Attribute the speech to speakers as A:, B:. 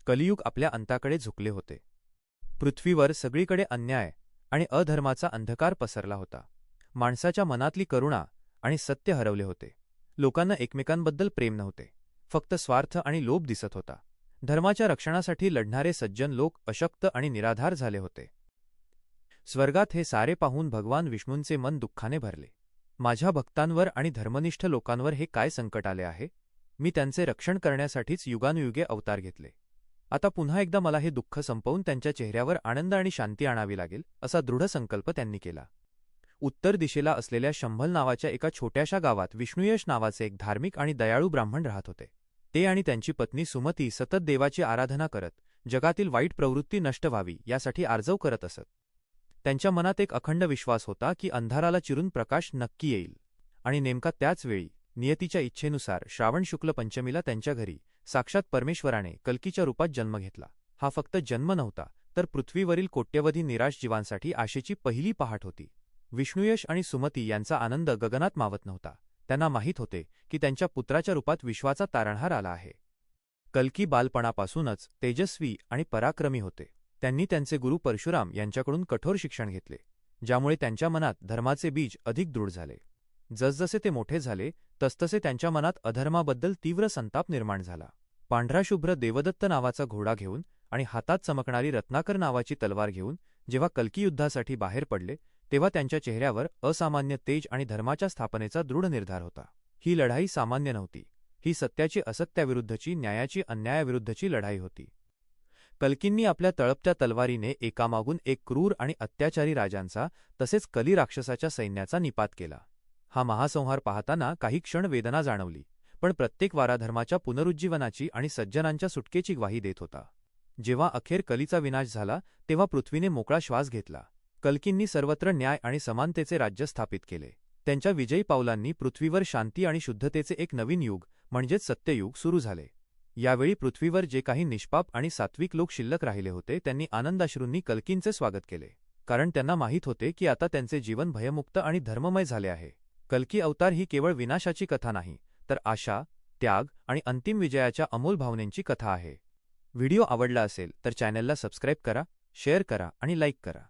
A: कलियुग आपल्या अंताकडे झुकले होते. पृथ्वीवर सगळीकडे अन्याय आणि अधर्माचा अंधकार पसरला होता. माणसाच्या मनातली करुणा आणि सत्य हरवले होते. लोकांना एकमेकांबद्दल प्रेम नव्हते, फक्त स्वार्थ आणि लोभ दिसत होता. धर्माच्या रक्षणासाठी लढणारे सज्जन लोक अशक्त आणि निराधार झाले होते. स्वर्गात हे सारे पाहून भगवान विष्णूंचे मन दुःखाने भरले. माझ्या भक्तांवर आणि धर्मनिष्ठ लोकांवर हे काय संकट आले आहे? मी त्यांचे रक्षण करण्यासाठीच युगानुयुगे अवतार घेतले. आता पुन्हा एकदा मला हे दुःख संपवून त्यांच्या चेहऱ्यावर आनंद आणि शांती आणावी लागेल, असा दृढ संकल्प त्यांनी केला. उत्तर दिशेला असलेल्या शंभल नावाच्या एका छोट्याशा गावात विष्णुयश नावाचे एक धार्मिक आणि दयाळू ब्राह्मण राहत होते. ते आणि त्यांची पत्नी सुमती सतत देवाची आराधना करत जगातील वाईट प्रवृत्ती नष्ट व्हावी यासाठी आर्जव करत असत. त्यांच्या मनात एक अखंड विश्वास होता की अंधाराला चिरून प्रकाश नक्की येईल. आणि नेमका त्याच वेळी नियतीच्या इच्छेनुसार श्रावण शुक्ल पंचमीला त्यांच्या घरी साक्षात परमेश्वराने कल्कीच्या रूपात जन्म घेतला. हा फक्त जन्म नव्हता, तर पृथ्वीवरील कोट्यवधी निराश जीवांसाठी आशेची पहिली पहाट होती. विष्णुयश आणि सुमती यांचा आनंद गगनात मावत नव्हता. त्यांना माहीत होते की त्यांच्या पुत्राच्या रूपात विश्वाचा तारणहार आला आहे. कल्की बालपणापासूनच तेजस्वी आणि पराक्रमी होते. त्यांनी त्यांचे गुरु परशुराम यांच्याकडून कठोर शिक्षण घेतले, ज्यामुळे त्यांच्या मनात धर्माचे बीज अधिक दृढ झाले. जसजसे ते मोठे झाले तसतसे त्यांच्या मनात अधर्माबद्दल तीव्र संताप निर्माण झाला. पांढराशुभ्र देवदत्त नावाचा घोडा घेऊन आणि हातात चमकणारी रत्नाकर नावाची तलवार घेऊन जेव्हा कल्की युद्धासाठी बाहेर पडले, तेव्हा त्यांच्या चेहऱ्यावर असामान्य तेज आणि धर्माच्या स्थापनेचा दृढ निर्धार होता. ही लढाई सामान्य नव्हती. ही सत्याची असत्याविरुद्धची, न्यायाची अन्यायाविरुद्धची लढाई होती. कल्कींनी आपल्या तळपत्या तलवारीने एकामागून एक क्रूर आणि अत्याचारी राजांचा तसेच कली राक्षसाच्या सैन्याचा निपात केला. हा महासंहार पाहताना काही क्षण वेदना जाणवली, पण प्रत्येक वारा धर्माच्या पुनरुज्जीवनाची आणि सज्जनांच्या सुटकेची ग्वाही देत होता. जेव्हा अखेर कलीचा विनाश झाला तेव्हा पृथ्वीने मोकळा श्वास घेतला. कल्कींनी सर्वत्र न्याय आणि समानतेचे राज्य स्थापित केले. त्यांच्या विजयी पावलांनी पृथ्वीवर शांती आणि शुद्धतेचे एक नवीन युग म्हणजेच सत्ययुग सुरू झाले. यावेळी पृथ्वीवर जे काही निष्पाप आणि सात्विक लोक शिल्लक राहिले होते त्यांनी आनंदाश्रूंनी कल्कींचे स्वागत केले, कारण त्यांना माहीत होते की आता त्यांचे जीवन भयमुक्त आणि धर्ममय झाले आहे. कल्की अवतार ही केवळ विनाशाची कथा नाही, तर आशा, त्याग आणि अंतिम विजयाच्या अमोल भावनेची कथा आहे. व्हिडिओ आवडला असेल तर चॅनलला सबस्क्राईब करा, शेअर करा आणि लाईक करा.